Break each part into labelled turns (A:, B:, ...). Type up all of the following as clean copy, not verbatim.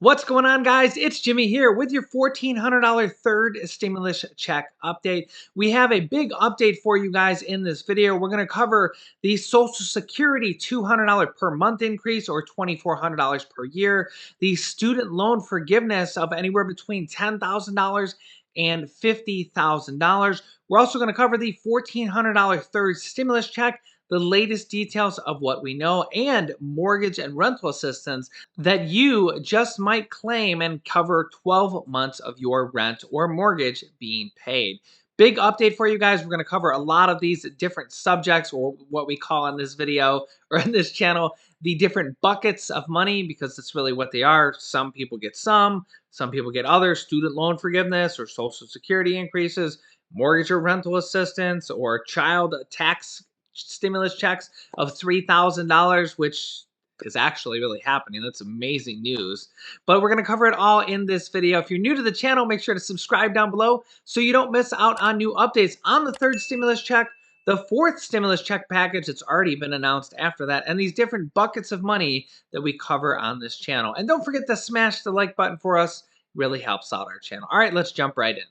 A: What's going on, guys? It's Jimmy here with your $1,400 third stimulus check update. We have a big update for you guys in this video. We're going to cover the Social Security $200 per month increase or $2,400 per year, the student loan forgiveness of anywhere between $10,000 and $50,000. We're also going to cover the $1,400 third stimulus check, the latest details of what we know, and mortgage and rental assistance that you just might claim and cover 12 months of your rent or mortgage being paid. Big update for you guys. We're going to cover a lot of these different subjects, or what we call in this video or in this channel, the different buckets of money, because that's really what they are. Some people get some people get other, student loan forgiveness or Social Security increases, mortgage or rental assistance, or child tax stimulus checks of $3,000, which is actually really happening. That's amazing news. But we're going to cover it all in this video. If you're new to the channel, make sure to subscribe down below so you don't miss out on new updates on the third stimulus check, the fourth stimulus check package. It's already been announced after that, and these different buckets of money that we cover on this channel. And don't forget to smash the like button for us. It really helps out our channel. All right, let's jump right in.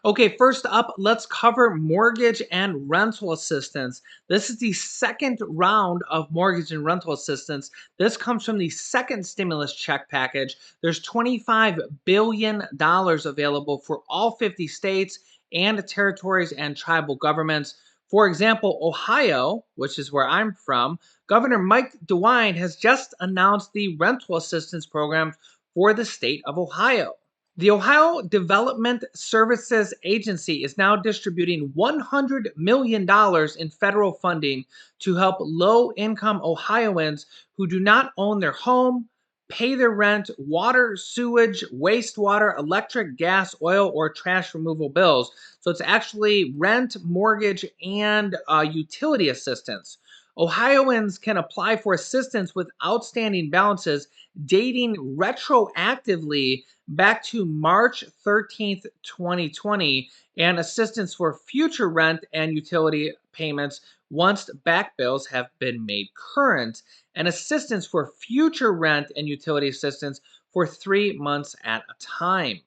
A: Okay, first up, let's cover mortgage and rental assistance. This is the second round of mortgage and rental assistance. This comes from the second stimulus check package. There's $25 billion available for all 50 states and territories and tribal governments. For example, Ohio, which is where I'm from, Governor Mike DeWine has just announced the rental assistance program for the state of Ohio. The Ohio Development Services Agency is now distributing $100 million in federal funding to help low-income Ohioans who do not own their home pay their rent, water, sewage, wastewater, electric, gas, oil, or trash removal bills. So it's actually rent, mortgage, and utility assistance. Ohioans can apply for assistance with outstanding balances dating retroactively back to March 13th, 2020, and assistance for future rent and utility payments once back bills have been made current, and assistance for future rent and utility assistance for 3 months at a time.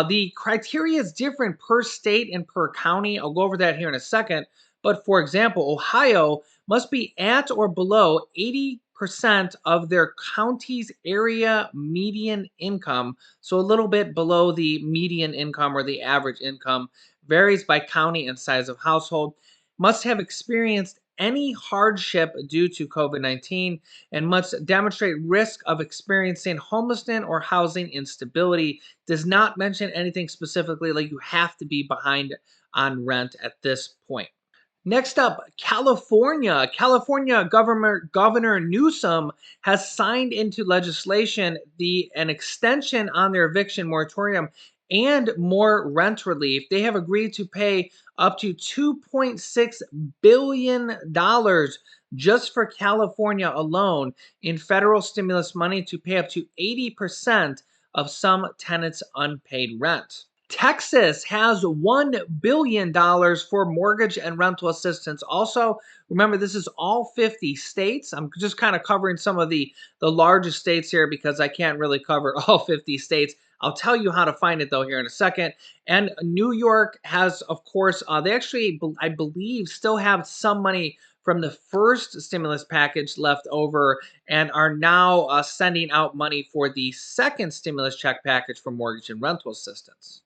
A: The criteria is different per state and per county. I'll go over that here in a second. But for example, Ohio must be at or below 80% of their county's area median income. So a little bit below the median income or the average income. Varies by county and size of household. Must have experienced any hardship due to COVID-19 and must demonstrate risk of experiencing homelessness or housing instability. Does not mention anything specifically like you have to be behind on rent at this point. Next up, California. California Governor Newsom has signed into legislation an extension on their eviction moratorium and more rent relief. They have agreed to pay up to $2.6 billion just for California alone in federal stimulus money to pay up to 80% of some tenants' unpaid rent. Texas has $1 billion for mortgage and rental assistance. Also, remember, this is all 50 states. I'm just kind of covering some of the largest states here because I can't really cover all 50 states. I'll tell you how to find it, though, here in a second. And New York has, of course, they actually, I believe, still have some money from the first stimulus package left over and are now sending out money for the second stimulus check package for mortgage and rental assistance.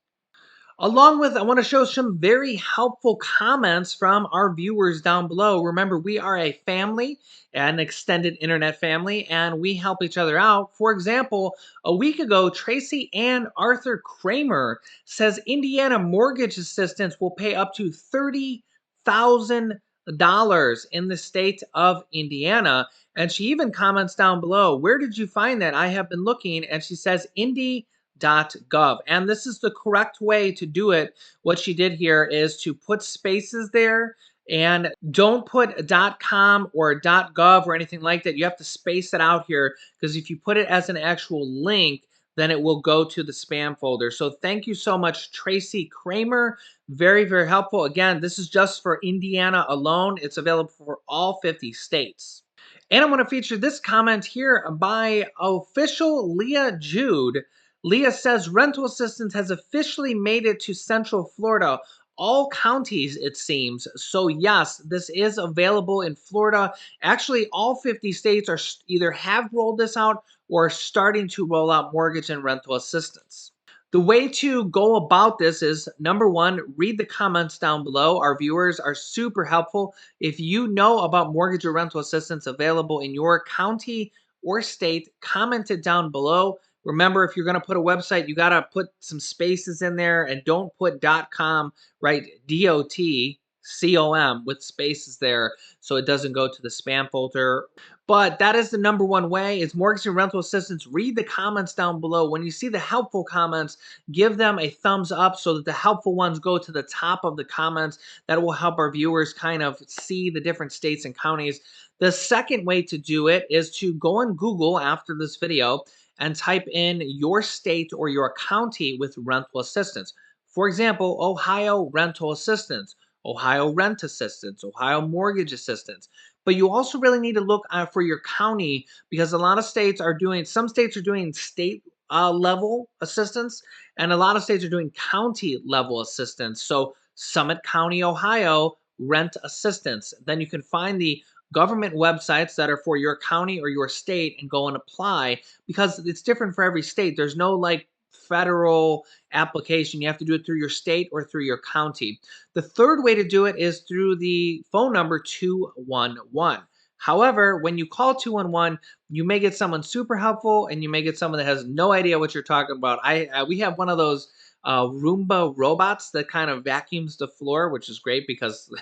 A: Along with, I want to show some very helpful comments from our viewers down below. Remember, we are a family, an extended internet family, and we help each other out. For example, a week ago, Tracy Ann Arthur Kramer says Indiana mortgage assistance will pay up to $30,000 in the state of Indiana. And she even comments down below, where did you find that? I have been looking, and she says Indy.gov, and this is the correct way to do it. What she did here is to put spaces there and don't put .com or .gov or anything like that. You have to space it out here because if you put it as an actual link, then it will go to the spam folder. So thank you so much, Tracy Kramer. Very, very helpful. Again, this is just for Indiana alone. It's available for all 50 states. And I'm going to feature this comment here by official Leah Jude. Leah says rental assistance has officially made it to Central Florida, all counties, it seems. So, yes, this is available in Florida. Actually, all 50 states are either have rolled this out or are starting to roll out mortgage and rental assistance. The way to go about this is number one, read the comments down below. Our viewers are super helpful. If you know about mortgage or rental assistance available in your county or state, comment it down below. Remember, if you're going to put a website, you got to put some spaces in there and don't put .com, right? .com with spaces there so it doesn't go to the spam folder. But that is the number one way is mortgage and rental assistance. Read the comments down below. When you see the helpful comments, give them a thumbs up so that the helpful ones go to the top of the comments. That will help our viewers kind of see the different states and counties. The second way to do it is to go on Google after this video and type in your state or your county with rental assistance. For example, Ohio rental assistance, Ohio rent assistance, Ohio mortgage assistance. But you also really need to look for your county because a lot of states are doing, some states are doing state level assistance, and a lot of states are doing county level assistance. So Summit County, Ohio, rent assistance. Then you can find the government websites that are for your county or your state and go and apply because it's different for every state. There's no like federal application. You have to do it through your state or through your county. The third way to do it is through the phone number 211. However, when you call 211, you may get someone super helpful and you may get someone that has no idea what you're talking about. We have one of those Roomba robots that kind of vacuums the floor, which is great because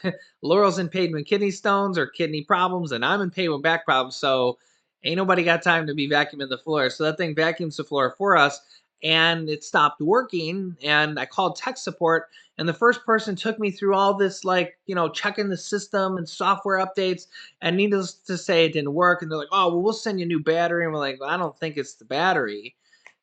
A: Laurel's in pain with kidney stones or kidney problems, and I'm in pain with back problems. So ain't nobody got time to be vacuuming the floor. So that thing vacuums the floor for us, and it stopped working. And I called tech support, and the first person took me through all this, like, checking the system and software updates. And needless to say, it didn't work. And they're like, oh, well, we'll send you a new battery. And we're like, well, I don't think it's the battery.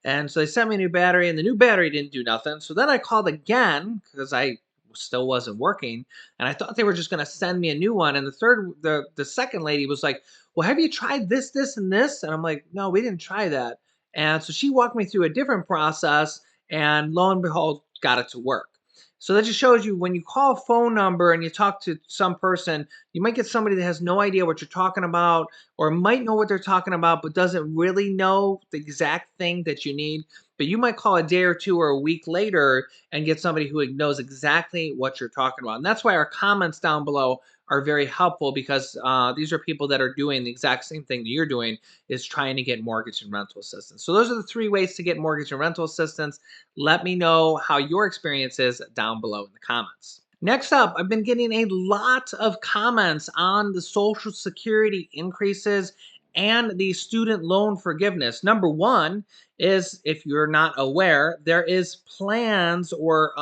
A: And so they sent me a new battery, and the new battery didn't do nothing. So then I called again because I still wasn't working, and I thought they were just going to send me a new one. And the second lady was like, "Well, have you tried this, this, and this?" And I'm like, "No, we didn't try that." And so she walked me through a different process, and lo and behold, got it to work. So that just shows you when you call a phone number and you talk to some person, you might get somebody that has no idea what you're talking about or might know what they're talking about, but doesn't really know the exact thing that you need. But you might call a day or two or a week later and get somebody who knows exactly what you're talking about. And that's why our comments down below are very helpful because these are people that are doing the exact same thing that you're doing, is trying to get mortgage and rental assistance. So those are the 3 ways to get mortgage and rental assistance. Let me know how your experience is down below in the comments. Next up, I've been getting a lot of comments on the Social Security increases and the student loan forgiveness. Number one is, if you're not aware, there is plans or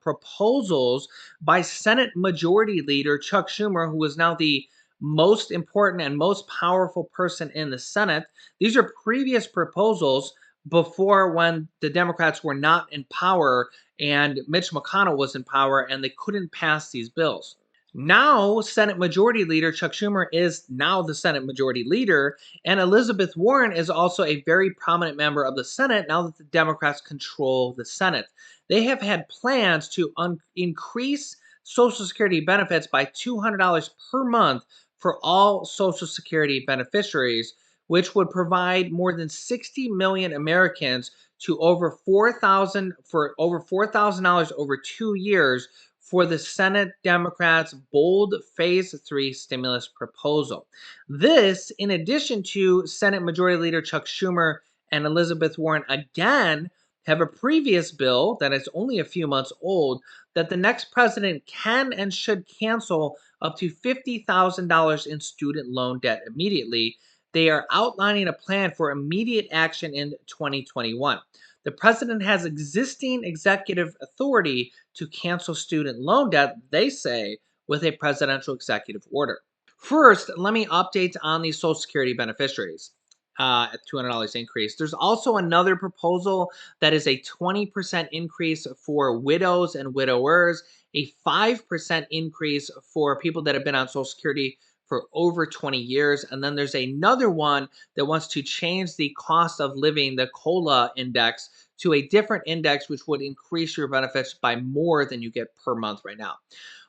A: proposals by Senate Majority Leader Chuck Schumer, who is now the most important and most powerful person in the Senate. These are previous proposals before, when the Democrats were not in power and Mitch McConnell was in power and they couldn't pass these bills. Now, Senate Majority Leader Chuck Schumer is now the Senate Majority Leader, and Elizabeth Warren is also a very prominent member of the Senate now that the Democrats control the Senate. They have had plans to increase Social Security benefits by $200 per month for all Social Security beneficiaries, which would provide more than 60 million Americans to over $4,000 over 2 years for the Senate Democrats' bold Phase 3 stimulus proposal. This, in addition to Senate Majority Leader Chuck Schumer and Elizabeth Warren again have a previous bill that is only a few months old that the next president can and should cancel up to $50,000 in student loan debt immediately. They are outlining a plan for immediate action in 2021. The president has existing executive authority to cancel student loan debt, they say, with a presidential executive order. First, let me update on the Social Security beneficiaries at $200 increase. There's also another proposal that is a 20% increase for widows and widowers, a 5% increase for people that have been on Social Security for over 20 years. And then there's another one that wants to change the cost of living, the COLA index, to a different index, which would increase your benefits by more than you get per month right now.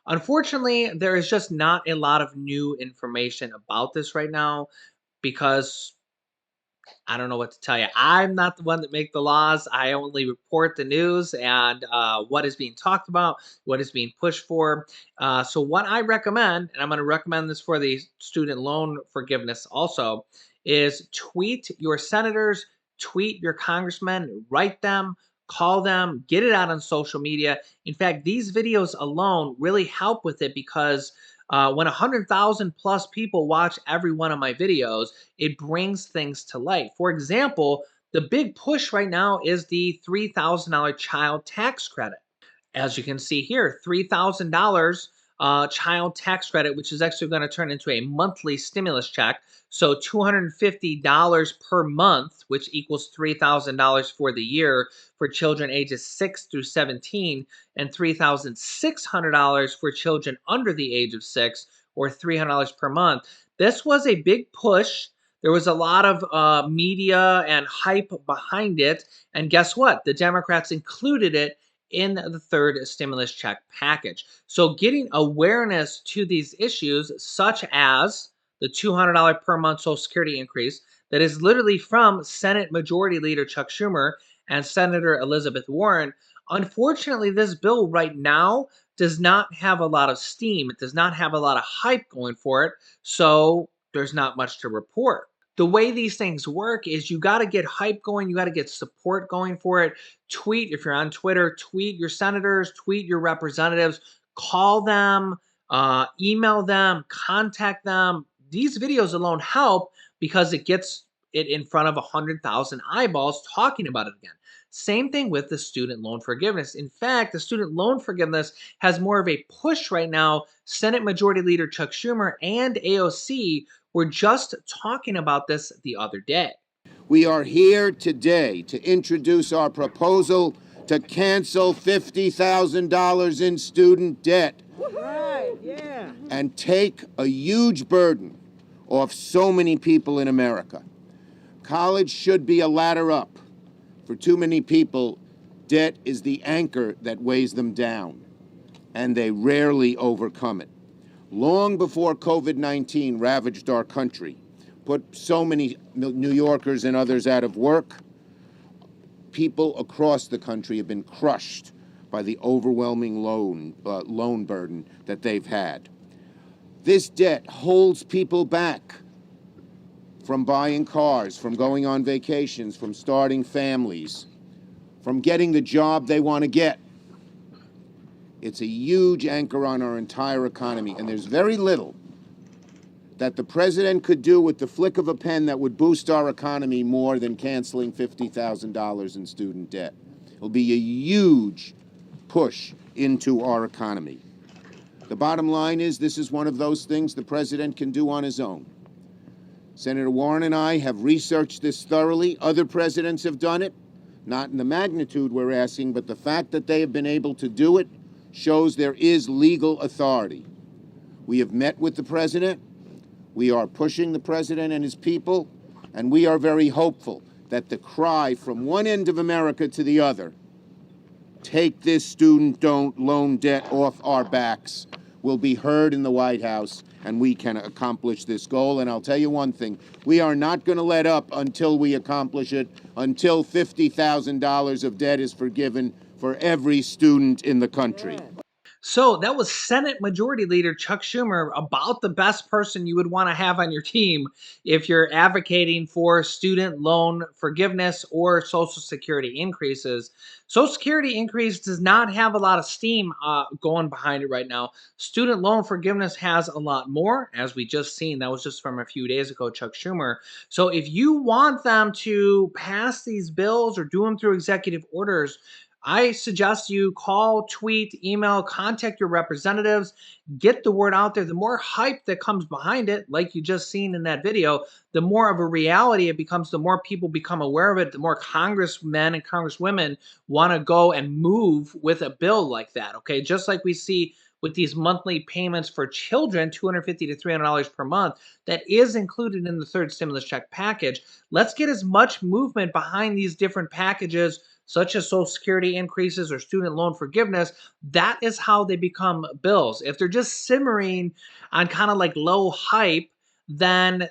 A: Unfortunately, there is just not a lot of new information about this right now because I don't know what to tell you. I'm not the one that make the laws. I only report the news and what is being talked about, what is being pushed for. So what I recommend, and I'm going to recommend this for the student loan forgiveness also, is tweet your senators, tweet your congressmen, write them, call them, get it out on social media. In fact, these videos alone really help with it because when 100,000 plus people watch every one of my videos, it brings things to light. For example, the big push right now is the $3,000 child tax credit. As you can see here, $3,000 child tax credit, which is actually going to turn into a monthly stimulus check. So $250 per month, which equals $3,000 for the year for children ages 6 through 17, and $3,600 for children under the age of 6, or $300 per month. This was a big push. There was a lot of media and hype behind it. And guess what? The Democrats included it in the third stimulus check package. So getting awareness to these issues, such as the $200 per month Social Security increase, that is literally from Senate Majority Leader Chuck Schumer and Senator Elizabeth Warren. Unfortunately, this bill right now does not have a lot of steam. It does not have a lot of hype going for it. So there's not much to report. The way these things work is you got to get hype going, you got to get support going for it. Tweet, if you're on Twitter, tweet your senators, tweet your representatives, call them, email them, contact them. These videos alone help because it gets it in front of 100,000 eyeballs talking about it again. Same thing with the student loan forgiveness. In fact, the student loan forgiveness has more of a push right now. Senate Majority Leader Chuck Schumer and AOC were just talking about this the other day.
B: We are here today to introduce our proposal to cancel $50,000 in student debt.
C: Right, yeah.
B: And take a huge burden off so many people in America. College should be a ladder up. For too many people, debt is the anchor that weighs them down, and they rarely overcome it. Long before COVID-19 ravaged our country, put so many New Yorkers and others out of work, people across the country have been crushed by the overwhelming loan burden that they've had. This debt holds people back from buying cars, from going on vacations, from starting families, from getting the job they want to get. It's a huge anchor on our entire economy, and there's very little that the president could do with the flick of a pen that would boost our economy more than canceling $50,000 in student debt. It'll be a huge push into our economy. The bottom line is this is one of those things the president can do on his own. Senator Warren and I have researched this thoroughly. Other presidents have done it, not in the magnitude we're asking, but the fact that they have been able to do it shows there is legal authority. We have met with the president. We are pushing the president and his people, and we are very hopeful that the cry from one end of America to the other, take this student loan debt off our backs, will be heard in the White House, and we can accomplish this goal. And I'll tell you one thing, we are not going to let up until we accomplish it, until $50,000 of debt is forgiven for every student in the country.
A: So that was Senate Majority Leader Chuck Schumer, about the best person you would want to have on your team if you're advocating for student loan forgiveness or Social Security increases. Social Security increase does not have a lot of steam going behind it right now. Student loan forgiveness has a lot more, as we just seen. That was just from a few days ago, Chuck Schumer. So if you want them to pass these bills or do them through executive orders, I suggest you call, tweet, email, contact your representatives, get the word out there. The more hype that comes behind it, like you just seen in that video, the more of a reality it becomes, the more people become aware of it, the more congressmen and congresswomen want to go and move with a bill like that, okay? Just like we see with these monthly payments for children, $250 to $300 per month, that is included in the third stimulus check package. Let's get as much movement behind these different packages, such as Social Security increases or student loan forgiveness. That is how they become bills. If they're just simmering on kind of like low hype, then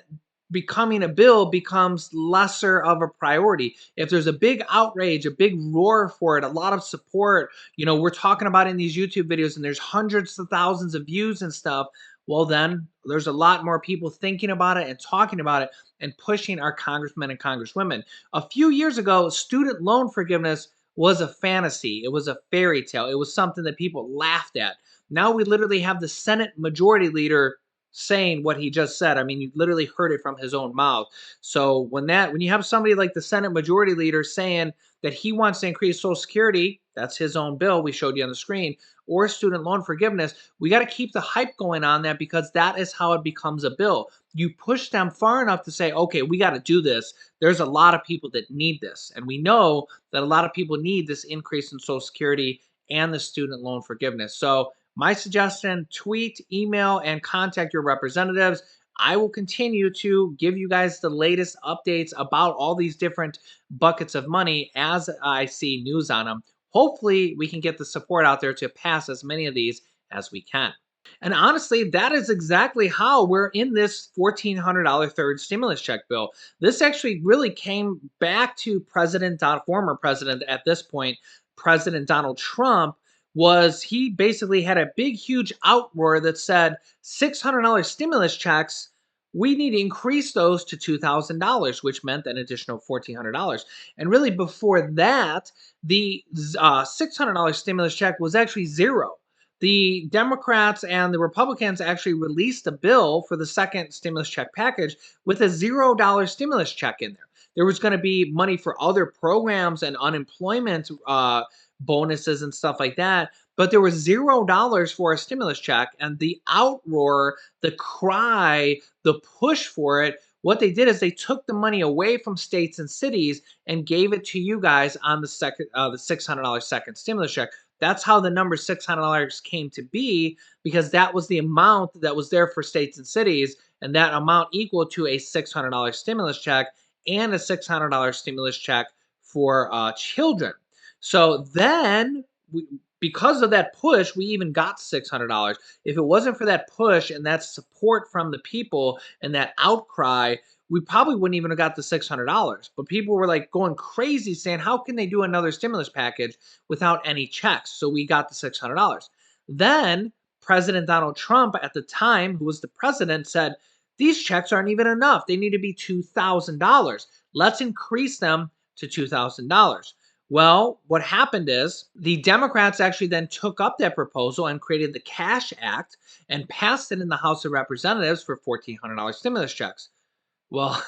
A: becoming a bill becomes lesser of a priority. If there's a big outrage, a big roar for it, a lot of support, we're talking about in these YouTube videos and there's hundreds of thousands of views and stuff, well, then there's a lot more people thinking about it and talking about it and pushing our congressmen and congresswomen. A few years ago, student loan forgiveness was a fantasy. It was a fairy tale. It was something that people laughed at. Now we literally have the Senate Majority Leader saying what he just said. I mean, you literally heard it from his own mouth. So when you have somebody like the Senate Majority Leader saying that he wants to increase Social Security, that's his own bill we showed you on the screen, or student loan forgiveness, we got to keep the hype going on that, because that is how it becomes a bill. You push them far enough to say, okay, we got to do this. There's a lot of people that need this. And we know that a lot of people need this increase in Social Security and the student loan forgiveness. So my suggestion, tweet, email, and contact your representatives. I will continue to give you guys the latest updates about all these different buckets of money as I see news on them. Hopefully, we can get the support out there to pass as many of these as we can. And honestly, that is exactly how we're in this $1,400 third stimulus check bill. This actually really came back to former president at this point, President Donald Trump. He basically had a big, huge outroar that said $600 stimulus checks, we need to increase those to $2,000, which meant an additional $1,400. And really, before that, the $600 stimulus check was actually zero. The Democrats and the Republicans actually released a bill for the second stimulus check package with a $0 stimulus check in there. There was going to be money for other programs and unemployment bonuses and stuff like that, but there was $0 for a stimulus check. And the outroar, the cry, the push for it, what they did is they took the money away from states and cities and gave it to you guys on the $600 second stimulus check. That's how the number $600 came to be, because that was the amount that was there for states and cities, and that amount equal to a $600 stimulus check and a $600 stimulus check for children. So then, because of that push, we even got $600. If it wasn't for that push and that support from the people and that outcry, we probably wouldn't even have got the $600. But people were like going crazy saying, how can they do another stimulus package without any checks? So we got the $600. Then President Donald Trump at the time, who was the president, said, these checks aren't even enough. They need to be $2,000. Let's increase them to $2,000. Well, what happened is the Democrats actually then took up that proposal and created the Cash Act and passed it in the House of Representatives for $1,400 stimulus checks. Well,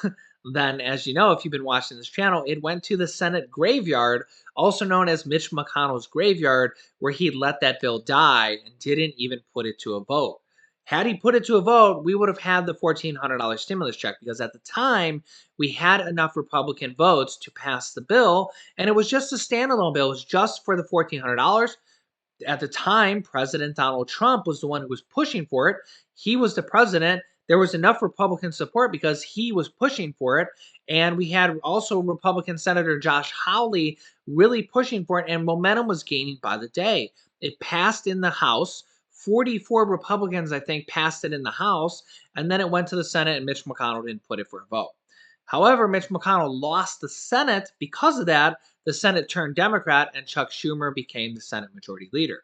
A: then, as you know, if you've been watching this channel, it went to the Senate graveyard, also known as Mitch McConnell's graveyard, where he let that bill die and didn't even put it to a vote. Had he put it to a vote, we would have had the $1,400 stimulus check, because at the time, we had enough Republican votes to pass the bill, and it was just a standalone bill. It was just for the $1,400. At the time, President Donald Trump was the one who was pushing for it. He was the president. There was enough Republican support because he was pushing for it. And we had also Republican Senator Josh Hawley really pushing for it, and momentum was gaining by the day. It passed in the House. 44 Republicans, I think, passed it in the House, and then it went to the Senate, and Mitch McConnell didn't put it for a vote. However, Mitch McConnell lost the Senate. Because of that, the Senate turned Democrat, and Chuck Schumer became the Senate Majority Leader.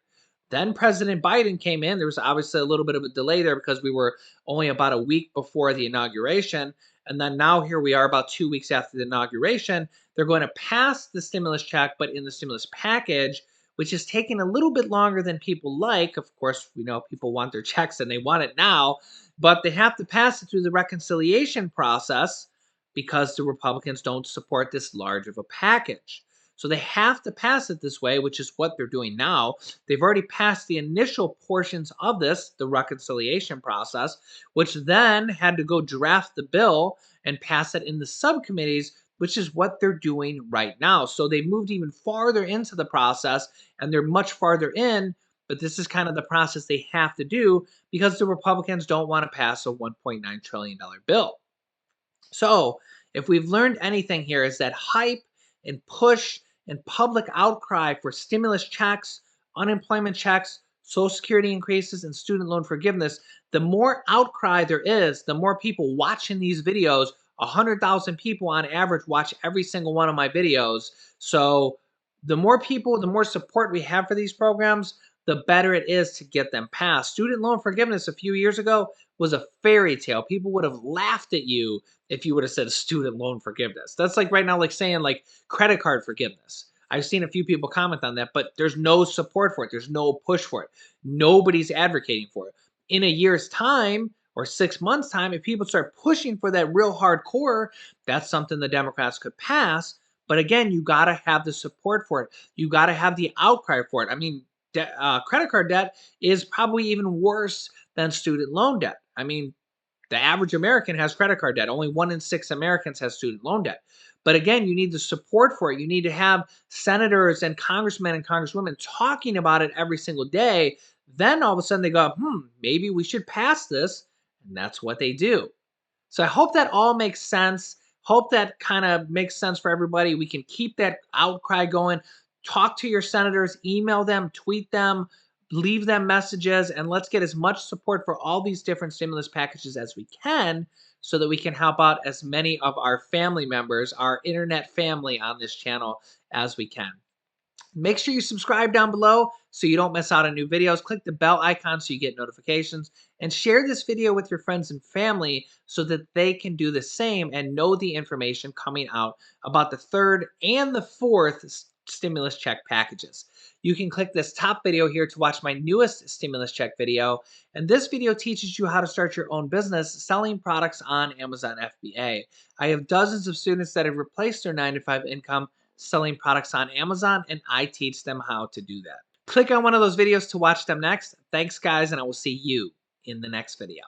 A: Then President Biden came in. There was obviously a little bit of a delay there because we were only about a week before the inauguration. And then now here we are about 2 weeks after the inauguration. They're going to pass the stimulus check, but in the stimulus package, which is taking a little bit longer than people like. Of course, we know people want their checks and they want it now, but they have to pass it through the reconciliation process because the Republicans don't support this large of a package. So they have to pass it this way, which is what they're doing now. They've already passed the initial portions of this, the reconciliation process, which then had to go draft the bill and pass it in the subcommittees, which is what they're doing right now. So they moved even farther into the process, and they're much farther in but this is kind of the process they have to do because the Republicans don't want to pass a $1.9 trillion bill. So, if we've learned anything here is that hype and push and public outcry for stimulus checks, unemployment checks, Social Security increases, and student loan forgiveness, the more outcry there is, the more people watching these videos. 100,000 people on average watch every single one of my videos. So, the more people, the more support we have for these programs, the better it is to get them passed. Student loan forgiveness a few years ago was a fairy tale. People would have laughed at you if you would have said student loan forgiveness. That's like right now, like saying like credit card forgiveness. I've seen a few people comment on that, but there's no support for it. There's no push for it. Nobody's advocating for it. In a year's time or 6 months' time, if people start pushing for that real hardcore, that's something the Democrats could pass. But again, you got to have the support for it. You got to have the outcry for it. I mean, credit card debt is probably even worse than student loan debt. I mean, the average American has credit card debt. Only 1 in 6 Americans has student loan debt. But again, you need the support for it. You need to have senators and congressmen and congresswomen talking about it every single day. Then all of a sudden they go, maybe we should pass this. And that's what they do. So I hope that all makes sense. Hope that kind of makes sense for everybody. We can keep that outcry going. Talk to your senators, email them, tweet them, leave them messages, and let's get as much support for all these different stimulus packages as we can so that we can help out as many of our family members, our internet family on this channel as we can. Make sure you subscribe down below so you don't miss out on new videos. Click the bell icon so you get notifications. And share this video with your friends and family so that they can do the same and know the information coming out about the third and the fourth stimulus check packages. You can click this top video here to watch my newest stimulus check video. And this video teaches you how to start your own business selling products on Amazon FBA. I have dozens of students that have replaced their 9-to-5 income selling products on Amazon, and I teach them how to do that. Click on one of those videos to watch them next. Thanks, guys, and I will see you in the next video.